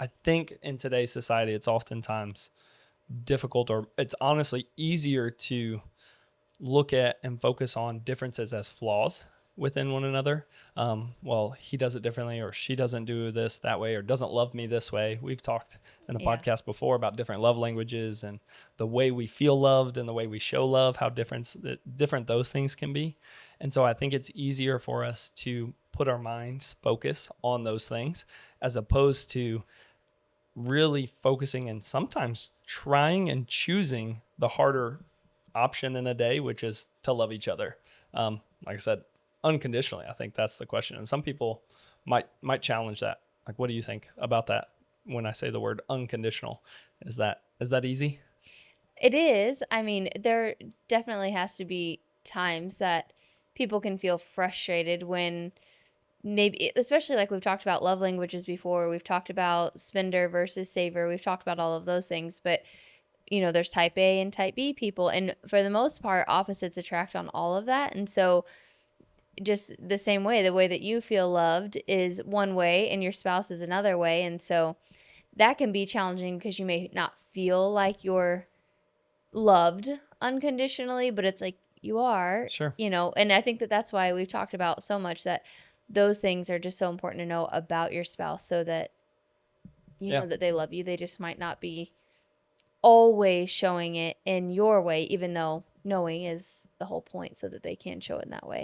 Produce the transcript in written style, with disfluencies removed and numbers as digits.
I think in today's society, it's oftentimes difficult, or it's honestly easier to look at and focus on differences as flaws within one another. Well, he does it differently, or she doesn't do this that way, or doesn't love me this way. We've talked in the Yeah. podcast before about different love languages and the way we feel loved and the way we show love, how different those things can be. And so I think it's easier for us to put our minds focus on those things as opposed to really focusing and sometimes trying and choosing the harder option in a day, which is to love each other. Like I said, unconditionally. I think that's the question, and some people might challenge that. Like, what do you think about that? When I say the word unconditional, is that easy? It is. I mean, there definitely has to be times that people can feel frustrated when maybe, especially like we've talked about love languages before, we've talked about spender versus saver, we've talked about all of those things, but there's type A and type B people, and for the most part, opposites attract on all of that. And so, just the same way, the way that you feel loved is one way, and your spouse is another way. And so, that can be challenging because you may not feel like you're loved unconditionally, but it's like you are, Sure. and I think that that's why we've talked about so much that those things are just so important to know about your spouse so that you Yeah. know that they love you. They just might not be always showing it in your way, even though knowing is the whole point so that they can show it in that way.